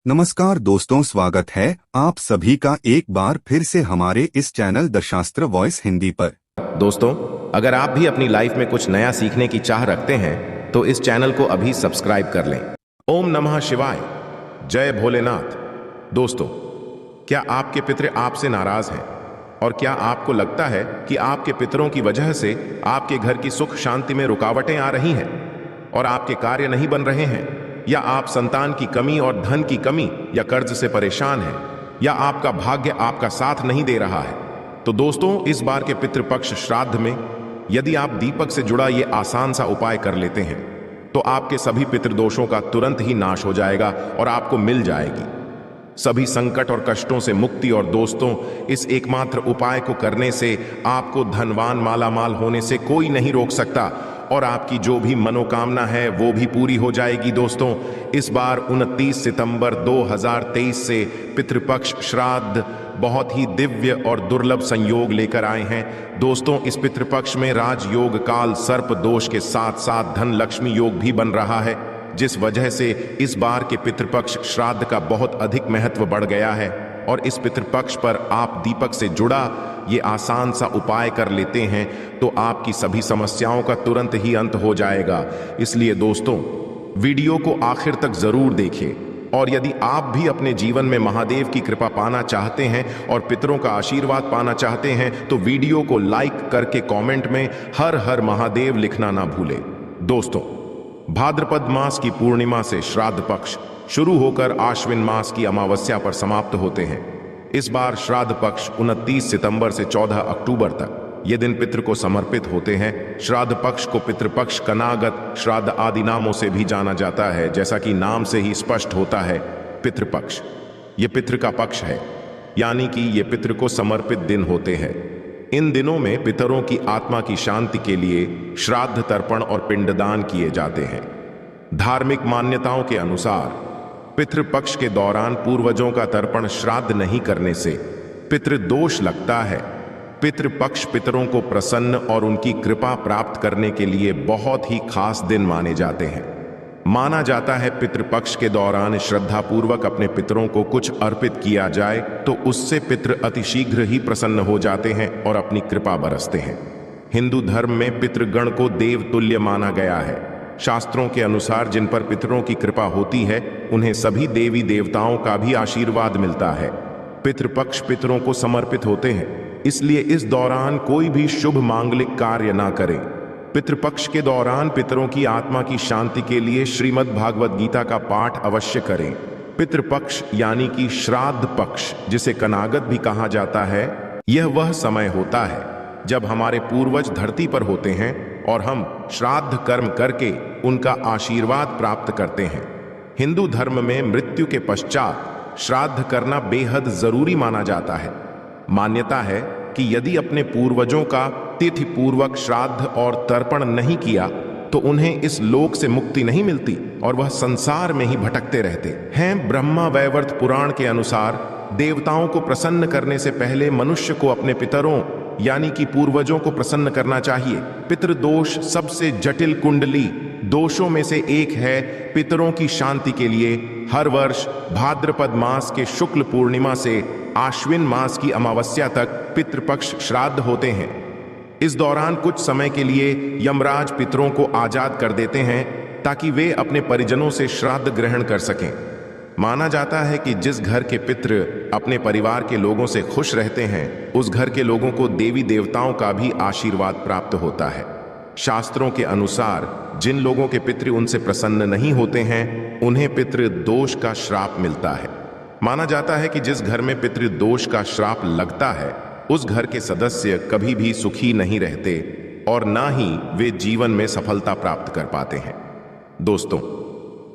नमस्कार दोस्तों, स्वागत है आप सभी का एक बार फिर से हमारे इस चैनल दशास्त्र वॉइस हिंदी पर। दोस्तों, अगर आप भी अपनी लाइफ में कुछ नया सीखने की चाह रखते हैं तो इस चैनल को अभी सब्सक्राइब कर लें। ओम नमः शिवाय, जय भोलेनाथ। दोस्तों, क्या आपके पितृ आपसे नाराज हैं? और क्या आपको लगता है कि आपके पितरों की वजह से आपके घर की सुख शांति में रुकावटें आ रही हैं और आपके कार्य नहीं बन रहे हैं, या आप संतान की कमी और धन की कमी या कर्ज से परेशान हैं, या आपका भाग्य आपका साथ नहीं दे रहा है? तो दोस्तों, इस बार के पितृपक्ष श्राद्ध में यदि आप दीपक से जुड़ा ये आसान सा उपाय कर लेते हैं तो आपके सभी पितृदोषों का तुरंत ही नाश हो जाएगा और आपको मिल जाएगी सभी संकट और कष्टों से मुक्ति। और दोस्तों, इस एकमात्र उपाय को करने से आपको धनवान मालामाल होने से कोई नहीं रोक सकता और आपकी जो भी मनोकामना है वो भी पूरी हो जाएगी। दोस्तों, इस बार 29 सितंबर 2023 से पितृपक्ष श्राद्ध बहुत ही दिव्य और दुर्लभ संयोग लेकर आए हैं। दोस्तों, इस पितृपक्ष में राजयोग काल सर्प दोष के साथ साथ धन लक्ष्मी योग भी बन रहा है, जिस वजह से इस बार के पितृपक्ष श्राद्ध का बहुत अधिक महत्व बढ़ गया है। और इस पितृपक्ष पर आप दीपक से जुड़ा ये आसान सा उपाय कर लेते हैं तो आपकी सभी समस्याओं का तुरंत ही अंत हो जाएगा। इसलिए दोस्तों, वीडियो को आखिर तक जरूर देखें। और यदि आप भी अपने जीवन में महादेव की कृपा पाना चाहते हैं और पितरों का आशीर्वाद पाना चाहते हैं तो वीडियो को लाइक करके कमेंट में हर हर महादेव लिखना ना भूलें। दोस्तों, भाद्रपद मास की पूर्णिमा से श्राद्ध पक्ष शुरू होकर आश्विन मास की अमावस्या पर समाप्त होते हैं। इस बार श्राद्ध पक्ष 29 सितंबर से 14 अक्टूबर तक ये दिन पितृ को समर्पित होते हैं। श्राद्ध पक्ष को पितृपक्ष, कनागत श्राद्ध आदि नामों से भी जाना जाता है। जैसा कि नाम से ही स्पष्ट होता है, पितृपक्ष ये पितृ का पक्ष है, यानी कि ये पितृ को समर्पित दिन होते हैं। इन दिनों में पितरों की आत्मा की शांति के लिए श्राद्ध तर्पण और पिंडदान किए जाते हैं। धार्मिक मान्यताओं के अनुसार पितृपक्ष के दौरान पूर्वजों का तर्पण श्राद्ध नहीं करने से पितृदोष लगता है। पितृपक्ष पितरों को प्रसन्न और उनकी कृपा प्राप्त करने के लिए बहुत ही खास दिन माने जाते हैं। माना जाता है पितृपक्ष के दौरान श्रद्धापूर्वक अपने पितरों को कुछ अर्पित किया जाए तो उससे पितृ अतिशीघ्र ही प्रसन्न हो जाते हैं और अपनी कृपा बरसते हैं। हिंदू धर्म में पितृगण को देव तुल्य माना गया है। शास्त्रों के अनुसार जिन पर पितरों की कृपा होती है उन्हें सभी देवी देवताओं का भी आशीर्वाद मिलता है। पितृपक्ष पितरों को समर्पित होते हैं, इसलिए इस दौरान कोई भी शुभ मांगलिक कार्य ना करें। पितृपक्ष के दौरान पितरों की आत्मा की शांति के लिए श्रीमद् भागवत गीता का पाठ अवश्य करें। पितृपक्ष यानी कि श्राद्ध पक्ष, जिसे कनागत भी कहा जाता है, यह वह समय होता है जब हमारे पूर्वज धरती पर होते हैं और हम श्राद्ध कर्म करके उनका आशीर्वाद प्राप्त करते हैं। हिंदू धर्म में मृत्यु के पश्चात श्राद्ध करना बेहद जरूरी माना जाता है। मान्यता है कि यदि अपने पूर्वजों का तिथि पूर्वक श्राद्ध और तर्पण नहीं किया तो उन्हें इस लोक से मुक्ति नहीं मिलती और वह संसार में ही भटकते रहते हैं। ब्रह्मा वैवर्त पुराण के अनुसार देवताओं को प्रसन्न करने से पहले मनुष्य को अपने पितरों यानी कि पूर्वजों को प्रसन्न करना चाहिए। पितृदोष सबसे जटिल कुंडली दोषों में से एक है। पितरों की शांति के लिए हर वर्ष भाद्रपद मास के शुक्ल पूर्णिमा से आश्विन मास की अमावस्या तक पितृपक्ष श्राद्ध होते हैं। इस दौरान कुछ समय के लिए यमराज पितरों को आजाद कर देते हैं ताकि वे अपने परिजनों से श्राद्ध ग्रहण कर सकें। माना जाता है कि जिस घर के पितृ अपने परिवार के लोगों से खुश रहते हैं उस घर के लोगों को देवी देवताओं का भी आशीर्वाद प्राप्त होता है। शास्त्रों के अनुसार जिन लोगों के पितृ उनसे प्रसन्न नहीं होते हैं उन्हें पितृ दोष का श्राप मिलता है। माना जाता है कि जिस घर में पितृ दोष का श्राप लगता है उस घर के सदस्य कभी भी सुखी नहीं रहते और ना ही वे जीवन में सफलता प्राप्त कर पाते हैं। दोस्तों,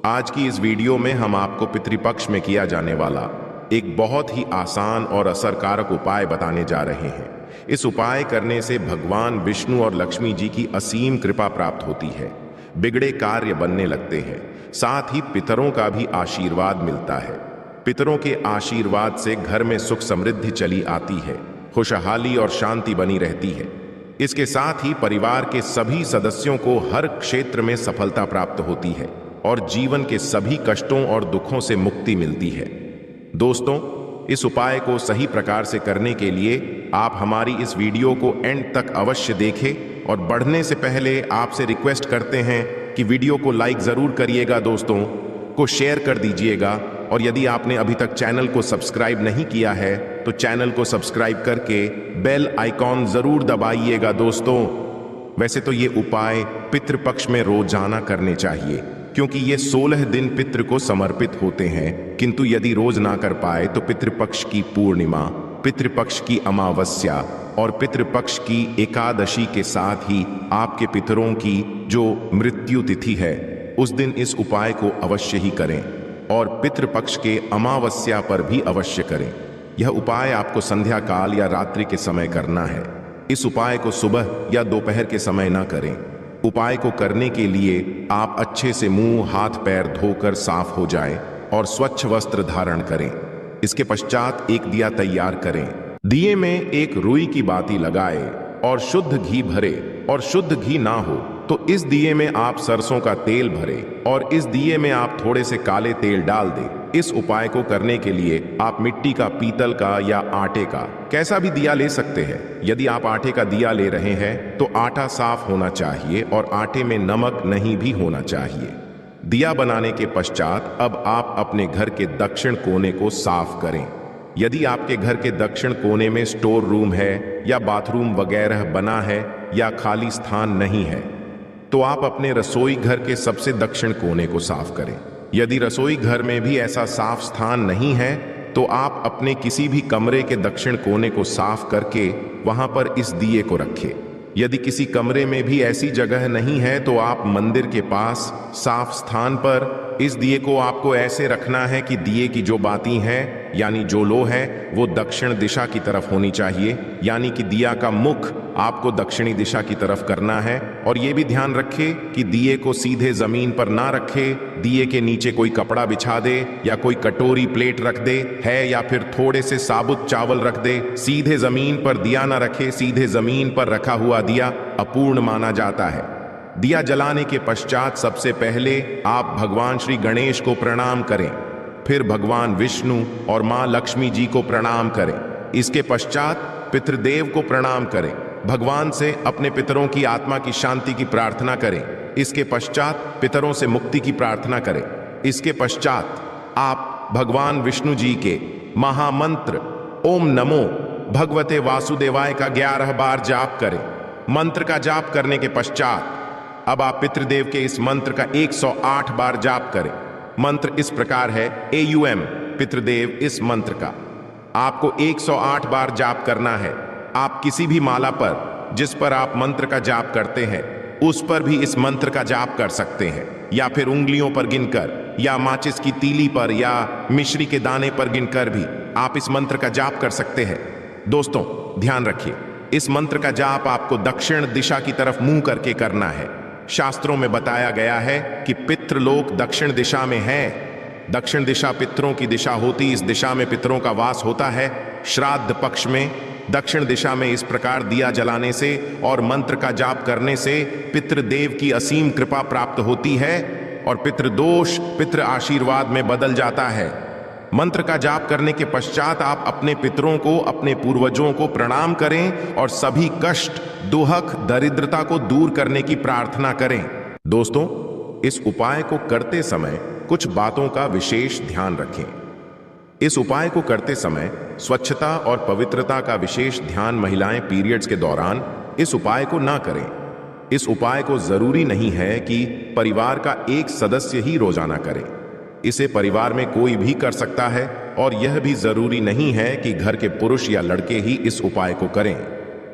आज की इस वीडियो में हम आपको पितृपक्ष में किया जाने वाला एक बहुत ही आसान और असरकारक उपाय बताने जा रहे हैं। इस उपाय करने से भगवान विष्णु और लक्ष्मी जी की असीम कृपा प्राप्त होती है, बिगड़े कार्य बनने लगते हैं, साथ ही पितरों का भी आशीर्वाद मिलता है। पितरों के आशीर्वाद से घर में सुख समृद्धि चली आती है, खुशहाली और शांति बनी रहती है। इसके साथ ही परिवार के सभी सदस्यों को हर क्षेत्र में सफलता प्राप्त होती है और जीवन के सभी कष्टों और दुखों से मुक्ति मिलती है। दोस्तों, इस उपाय को सही प्रकार से करने के लिए आप हमारी इस वीडियो को एंड तक अवश्य देखें और बढ़ने से पहले आपसे रिक्वेस्ट करते हैं कि वीडियो को लाइक जरूर करिएगा, दोस्तों को शेयर कर दीजिएगा, और यदि आपने अभी तक चैनल को सब्सक्राइब नहीं किया है तो चैनल को सब्सक्राइब करके बेल आइकॉन जरूर दबाइएगा। दोस्तों, वैसे तो ये उपाय पितृपक्ष में रोजाना करने चाहिए, क्योंकि ये 16 दिन पितृ को समर्पित होते हैं, किंतु यदि रोज ना कर पाए तो पितृपक्ष की पूर्णिमा, पितृपक्ष की अमावस्या और पितृपक्ष की एकादशी के साथ ही आपके पितरों की जो मृत्यु तिथि है उस दिन इस उपाय को अवश्य ही करें, और पितृपक्ष के अमावस्या पर भी अवश्य करें। यह उपाय आपको संध्या काल या रात्रि के समय करना है। इस उपाय को सुबह या दोपहर के समय ना करें। उपाय को करने के लिए आप अच्छे से मुंह हाथ पैर धोकर साफ हो जाएं और स्वच्छ वस्त्र धारण करें। इसके पश्चात एक दिया तैयार करें। दिए में एक रुई की बाती लगाए और शुद्ध घी भरे, और शुद्ध घी ना हो तो इस दिए में आप सरसों का तेल भरे और इस दिए में आप थोड़े से काले तेल डाल दें। इस उपाय को करने के लिए आप मिट्टी का, पीतल का या आटे का कैसा भी दिया ले सकते हैं। यदि आप आटे का दिया ले रहे हैं तो आटा साफ होना चाहिए और आटे में नमक नहीं भी होना चाहिए। दिया बनाने के पश्चात अब आप अपने घर के दक्षिण कोने को साफ करें। यदि आपके घर के दक्षिण कोने में स्टोर रूम है या बाथरूम वगैरह बना है या खाली स्थान नहीं है तो आप अपने रसोई घर के सबसे दक्षिण कोने को साफ करें। यदि रसोई घर में भी ऐसा साफ स्थान नहीं है तो आप अपने किसी भी कमरे के दक्षिण कोने को साफ करके वहां पर इस दिए को रखें। यदि किसी कमरे में भी ऐसी जगह नहीं है तो आप मंदिर के पास साफ स्थान पर इस दिए को आपको ऐसे रखना है कि दिए की जो बाती है यानी जो लो है वो दक्षिण दिशा की तरफ होनी चाहिए, यानी कि दिया का मुख आपको दक्षिणी दिशा की तरफ करना है। और ये भी ध्यान रखें कि दिए को सीधे जमीन पर ना रखे, दिए के नीचे कोई कपड़ा बिछा दे या कोई कटोरी प्लेट रख दे है या फिर थोड़े से साबुत चावल रख दे। सीधे जमीन पर दिया ना रखे। सीधे जमीन पर रखा हुआ दिया अपूर्ण माना जाता है। दिया जलाने के पश्चात सबसे पहले आप भगवान श्री गणेश को प्रणाम करें, फिर भगवान विष्णु और मां लक्ष्मी जी को प्रणाम करें। इसके पश्चात पितृदेव को प्रणाम करें। भगवान से अपने पितरों की आत्मा की शांति की प्रार्थना करें। इसके पश्चात पितरों से मुक्ति की प्रार्थना करें। इसके पश्चात आप भगवान विष्णु जी के महामंत्र ओम नमो भगवते वासुदेवाय का 11 बार जाप करें। मंत्र का जाप करने के पश्चात अब आप पितृदेव के इस मंत्र का 108 बार जाप करें। मंत्र इस प्रकार है, AUM पितृदेव इस मंत्र का आपको 108 बार जाप करना है। आप किसी भी माला पर जिस पर आप मंत्र का जाप करते हैं उस पर भी इस मंत्र का जाप कर सकते हैं, या फिर उंगलियों पर गिनकर या माचिस की तीली पर या मिश्री के दाने पर गिनकर भी आप इस मंत्र का जाप कर सकते हैं। दोस्तों, ध्यान रखिए, इस मंत्र का जाप आपको दक्षिण दिशा की तरफ मुंह करके करना है। शास्त्रों में बताया गया है कि पितृलोक दक्षिण दिशा में है। दक्षिण दिशा पितरों की दिशा होती, इस दिशा में पितरों का वास होता है। श्राद्ध पक्ष में दक्षिण दिशा में इस प्रकार दिया जलाने से और मंत्र का जाप करने से पितृदेव की असीम कृपा प्राप्त होती है और पितृदोष पितृ आशीर्वाद में बदल जाता है। मंत्र का जाप करने के पश्चात आप अपने पितरों को, अपने पूर्वजों को प्रणाम करें और सभी कष्ट, दुहक, दरिद्रता को दूर करने की प्रार्थना करें। दोस्तों, इस उपाय को करते समय कुछ बातों का विशेष ध्यान रखें। इस उपाय को करते समय स्वच्छता और पवित्रता का विशेष ध्यान महिलाएं पीरियड्स के दौरान इस उपाय को ना करें। इस उपाय को जरूरी नहीं है कि परिवार का एक सदस्य ही रोजाना करे। इसे परिवार में कोई भी कर सकता है और यह भी जरूरी नहीं है कि घर के पुरुष या लड़के ही इस उपाय को करें।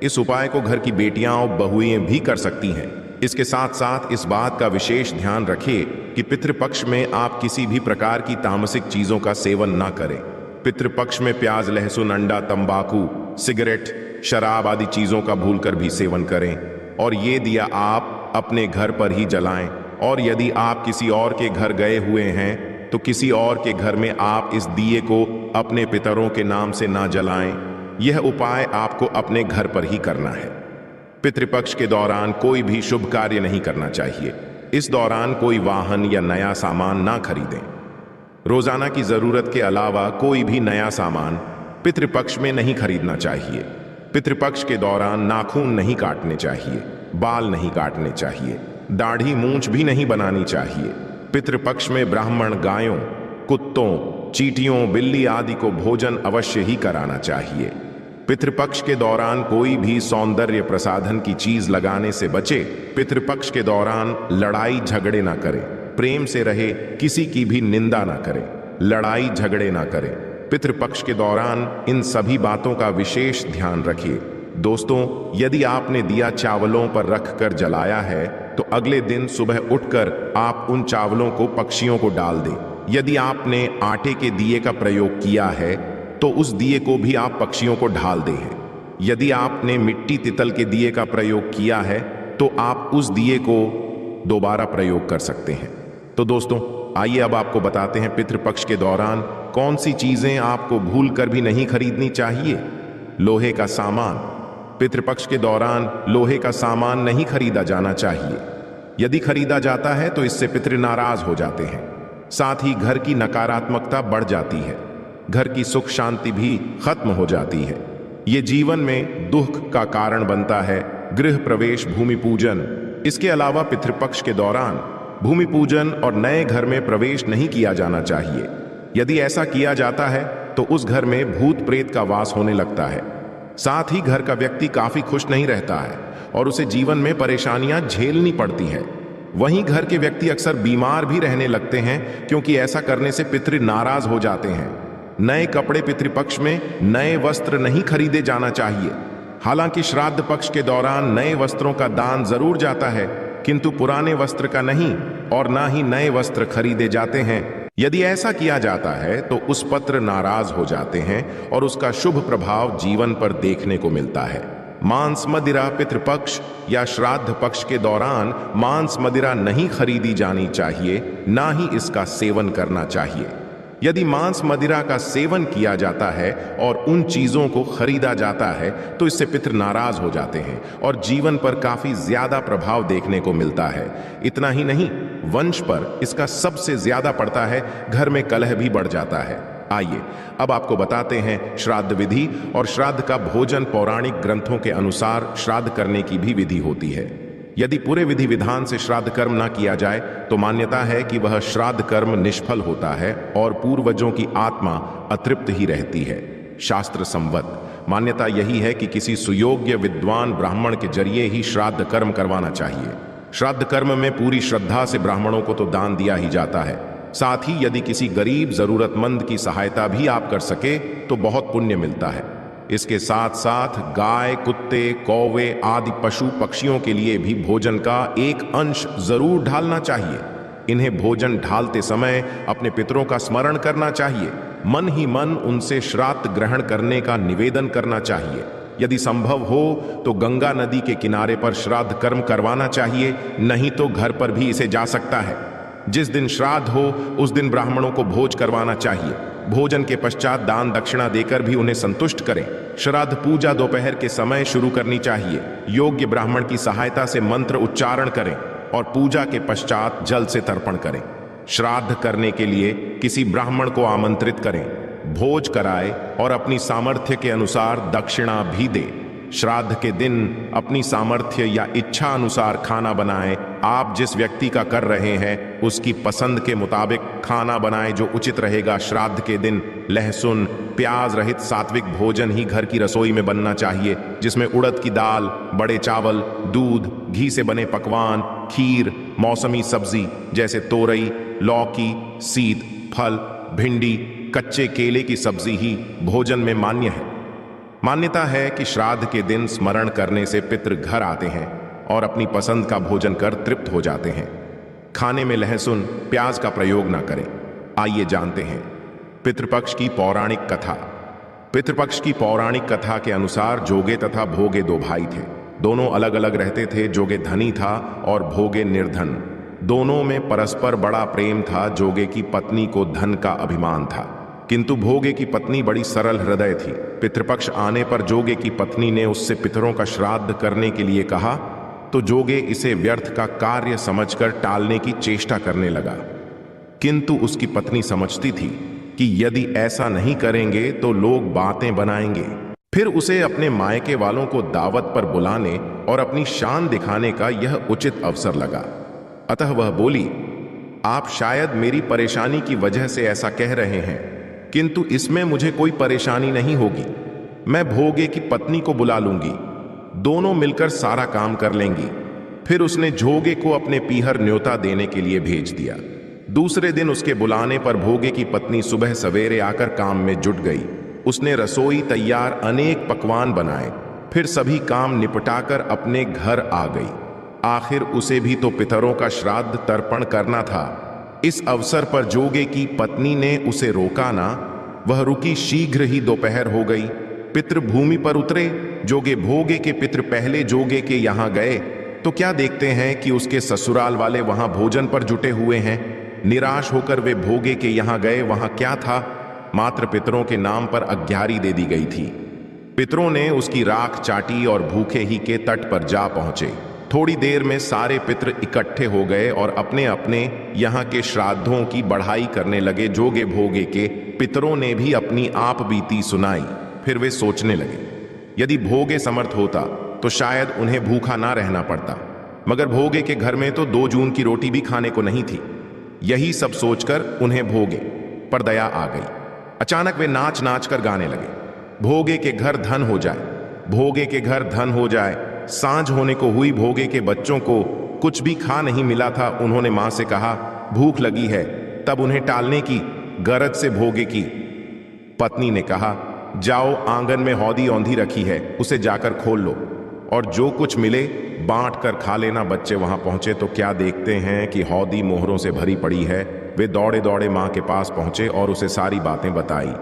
इस उपाय को घर की बेटियां और बहुएं भी कर सकती हैं। इसके साथ साथ इस बात का विशेष ध्यान रखें कि पितृपक्ष में आप किसी भी प्रकार की तामसिक चीजों का सेवन ना करें। पितृपक्ष में प्याज, लहसुन, अंडा, तंबाकू, सिगरेट, शराब आदि चीजों का भूलकर भी सेवन करें और ये दिया आप अपने घर पर ही जलाएं। और यदि आप किसी और के घर गए हुए हैं तो किसी और के घर में आप इस दिए को अपने पितरों के नाम से ना जलाएं। यह उपाय आपको अपने घर पर ही करना है। पितृपक्ष के दौरान कोई भी शुभ कार्य नहीं करना चाहिए। इस दौरान कोई वाहन या नया सामान ना खरीदें। रोजाना की जरूरत के अलावा कोई भी नया सामान पितृपक्ष में नहीं खरीदना चाहिए। पितृपक्ष के दौरान नाखून नहीं काटने चाहिए, बाल नहीं काटने चाहिए, दाढ़ी मूंछ भी नहीं बनानी चाहिए। पितृपक्ष में ब्राह्मण गायों, कुत्तों, चींटियों, बिल्ली आदि को भोजन अवश्य ही कराना चाहिए। पितृपक्ष के दौरान कोई भी सौंदर्य प्रसाधन की चीज लगाने से बचे। पितृपक्ष के दौरान लड़ाई झगड़े ना करें, प्रेम से रहे, किसी की भी निंदा ना करें, लड़ाई झगड़े ना करें। पितृपक्ष के दौरान इन सभी बातों का विशेष ध्यान रखिए। दोस्तों, यदि आपने दिया चावलों पर रखकर जलाया है तो अगले दिन सुबह उठकर आप उन चावलों को पक्षियों को डाल दें। यदि आपने आटे के दिए का प्रयोग किया है तो उस दिए को भी आप पक्षियों को ढाल दें। यदि आपने मिट्टी तितल के दिए का प्रयोग किया है तो आप उस दिए को दोबारा प्रयोग कर सकते हैं। तो दोस्तों, आइए अब आपको बताते हैं पितृपक्ष के दौरान कौन सी चीजें आपको भूल कर भी नहीं खरीदनी चाहिए। लोहे का सामान। पितृपक्ष के दौरान लोहे का सामान नहीं खरीदा जाना चाहिए। यदि खरीदा जाता है तो इससे पितृ नाराज हो जाते हैं। साथ ही घर की नकारात्मकता बढ़ जाती है, घर की सुख शांति भी खत्म हो जाती है। ये जीवन में दुख का कारण बनता है। गृह प्रवेश, भूमि पूजन। इसके अलावा पितृपक्ष के दौरान भूमि पूजन और नए घर में प्रवेश नहीं किया जाना चाहिए। यदि ऐसा किया जाता है तो उस घर में भूत प्रेत का वास होने लगता है। साथ ही घर का व्यक्ति काफी खुश नहीं रहता है और उसे जीवन में परेशानियां झेलनी पड़ती है। वहीं घर के व्यक्ति अक्सर बीमार भी रहने लगते हैं, क्योंकि ऐसा करने से पितृ नाराज हो जाते हैं। नए कपड़े पितृपक्ष में नए वस्त्र नहीं खरीदे जाना चाहिए। हालांकि श्राद्ध पक्ष के दौरान नए वस्त्रों का दान जरूर जाता है, किंतु पुराने वस्त्र का नहीं और ना ही नए वस्त्र खरीदे जाते हैं। यदि ऐसा किया जाता है तो उस पत्र नाराज हो जाते हैं और उसका शुभ प्रभाव जीवन पर देखने को मिलता है। मांस मदिरा। पितृपक्ष या श्राद्ध पक्ष के दौरान मांस मदिरा नहीं खरीदी जानी चाहिए, ना ही इसका सेवन करना चाहिए। यदि मांस मदिरा का सेवन किया जाता है और उन चीजों को खरीदा जाता है तो इससे पितृ नाराज हो जाते हैं और जीवन पर काफी ज्यादा प्रभाव देखने को मिलता है। इतना ही नहीं, वंश पर इसका सबसे ज्यादा पड़ता है, घर में कलह भी बढ़ जाता है। आइए अब आपको बताते हैं श्राद्ध विधि और श्राद्ध का भोजन। पौराणिक ग्रंथों के अनुसार श्राद्ध करने की भी विधि होती है। यदि पूरे विधि विधान से श्राद्ध कर्म न किया जाए तो मान्यता है कि वह श्राद्ध कर्म निष्फल होता है और पूर्वजों की आत्मा अतृप्त ही रहती है। शास्त्र संवत मान्यता यही है कि किसी सुयोग्य विद्वान ब्राह्मण के जरिए ही श्राद्ध कर्म करवाना चाहिए। श्राद्ध कर्म में पूरी श्रद्धा से ब्राह्मणों को तो दान दिया ही जाता है। साथ ही यदि किसी गरीब जरूरतमंद की सहायता भी आप कर सके तो बहुत पुण्य मिलता है। इसके साथ साथ गाय, कुत्ते, कौवे आदि पशु पक्षियों के लिए भी भोजन का एक अंश जरूर ढालना चाहिए। इन्हें भोजन ढालते समय अपने पितरों का स्मरण करना चाहिए। मन ही मन उनसे श्राद्ध ग्रहण करने का निवेदन करना चाहिए। यदि संभव हो तो गंगा नदी के किनारे पर श्राद्ध कर्म करवाना चाहिए, नहीं तो घर पर भी इसे जा सकता है। जिस दिन श्राद्ध हो उस दिन ब्राह्मणों को भोज करवाना चाहिए। भोजन के पश्चात दान दक्षिणा देकर भी उन्हें संतुष्ट करें। श्राद्ध पूजा दोपहर के समय शुरू करनी चाहिए। योग्य ब्राह्मण की सहायता से मंत्र उच्चारण करें और पूजा के पश्चात जल से तर्पण करें। श्राद्ध करने के लिए किसी ब्राह्मण को आमंत्रित करें, भोज कराए और अपनी सामर्थ्य के अनुसार दक्षिणा भी दे। श्राद्ध के दिन अपनी सामर्थ्य या इच्छा अनुसार खाना बनाएं। आप जिस व्यक्ति का कर रहे हैं उसकी पसंद के मुताबिक खाना बनाएं जो उचित रहेगा। श्राद्ध के दिन लहसुन प्याज रहित सात्विक भोजन ही घर की रसोई में बनना चाहिए, जिसमें उड़द की दाल, बड़े चावल, दूध, घी से बने पकवान, खीर, मौसमी सब्जी जैसे तोरई, लौकी, सीत, फल, भिंडी, कच्चे केले की सब्जी ही भोजन में मान्य है। मान्यता है कि श्राद्ध के दिन स्मरण करने से पितृ घर आते हैं और अपनी पसंद का भोजन कर तृप्त हो जाते हैं। खाने में लहसुन प्याज का प्रयोग ना करें। आइए जानते हैं पितृपक्ष की पौराणिक कथा। पितृपक्ष की पौराणिक कथा के अनुसार जोगे तथा भोगे दो भाई थे। दोनों अलग अलग रहते थे। जोगे धनी था और भोगे निर्धन। दोनों में परस्पर बड़ा प्रेम था। जोगे की पत्नी को धन का अभिमान था, किंतु भोगे की पत्नी बड़ी सरल हृदय थी। पितृपक्ष आने पर जोगे की पत्नी ने उससे पितरों का श्राद्ध करने के लिए कहा तो जोगे इसे व्यर्थ का कार्य समझकर टालने की चेष्टा करने लगा। किंतु उसकी पत्नी समझती थी कि यदि ऐसा नहीं करेंगे तो लोग बातें बनाएंगे। फिर उसे अपने मायके वालों को दावत पर बुलाने और अपनी शान दिखाने का यह उचित अवसर लगा। अतः वह बोली, आप शायद मेरी परेशानी की वजह से ऐसा कह रहे हैं, किंतु इसमें मुझे कोई परेशानी नहीं होगी। मैं भोगे की पत्नी को बुला लूंगी, दोनों मिलकर सारा काम कर लेंगी। फिर उसने जोगे को अपने पीहर न्योता देने के लिए भेज दिया। दूसरे दिन उसके बुलाने पर भोगे की पत्नी सुबह सवेरे आकर काम में जुट गई। उसने रसोई तैयार अनेक पकवान बनाए, फिर सभी काम निपटाकर अपने घर आ गई। आखिर उसे भी तो पितरों का श्राद्ध तर्पण करना था। इस अवसर पर जोगे की पत्नी ने उसे रोका ना। वह रुकी, शीघ्र ही दोपहर हो गई। पितृ भूमि पर उतरे। जोगे भोगे के पितृ पहले जोगे के यहाँ गए तो क्या देखते हैं कि उसके ससुराल वाले वहां भोजन पर जुटे हुए हैं। निराश होकर वे भोगे के यहाँ गए। वहां क्या था? मात्र पितरों के नाम पर अग्यारी दे दी गई थी। पितरों ने उसकी राख चाटी और भूखे ही के तट पर जा पहुंचे। थोड़ी देर में सारे पितर इकट्ठे हो गए और अपने अपने यहाँ के श्राद्धों की बढ़ाई करने लगे। जोगे भोगे के पितरों ने भी अपनी आप बीती सुनाई। फिर वे सोचने लगे, यदि भोगे समर्थ होता तो शायद उन्हें भूखा ना रहना पड़ता, मगर भोगे के घर में तो 2 जून की रोटी भी खाने को नहीं थी। यही सब सोचकर उन्हें भोगे पर दया आ गई। अचानक वे नाच नाच कर गाने लगे, भोगे के घर धन हो जाए, भोगे के घर धन हो जाए। सांझ होने को हुई। भोगे के बच्चों को कुछ भी खा नहीं मिला था। उन्होंने मां से कहा, भूख लगी है। तब उन्हें टालने की गरज से भोगे की पत्नी ने कहा, जाओ, आंगन में हौदी औंधी रखी है, उसे जाकर खोल लो और जो कुछ मिले बांट कर खा लेना। बच्चे वहां पहुंचे तो क्या देखते हैं कि हौदी मोहरों से भरी पड़ी है। वे दौड़े दौड़े मां के पास पहुंचे और उसे सारी बातें बताई।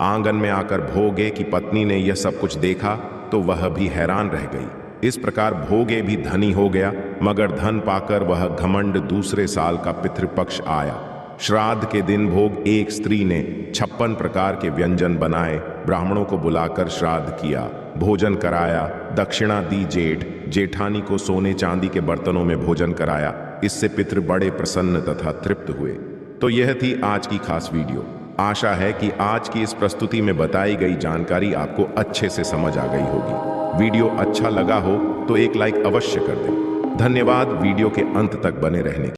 आंगन में आकर भोगे की पत्नी ने यह सब कुछ देखा तो वह भी हैरान रह गई। इस प्रकार भोगे भी धनी हो गया, मगर धन पाकर वह घमंड दूसरे साल का पितृपक्ष आया। श्राद्ध के दिन भोग एक स्त्री ने 56 प्रकार के व्यंजन बनाए, ब्राह्मणों को बुलाकर श्राद्ध किया, भोजन कराया, दक्षिणा दी। जेठानी को सोने चांदी के बर्तनों में भोजन कराया। इससे पितृ बड़े प्रसन्न तथा तृप्त हुए। तो यह थी आज की खास वीडियो। आशा है कि आज की इस प्रस्तुति में बताई गई जानकारी आपको अच्छे से समझ आ गई होगी। वीडियो अच्छा लगा हो तो एक लाइक अवश्य कर दें। धन्यवाद वीडियो के अंत तक बने रहने के लिए।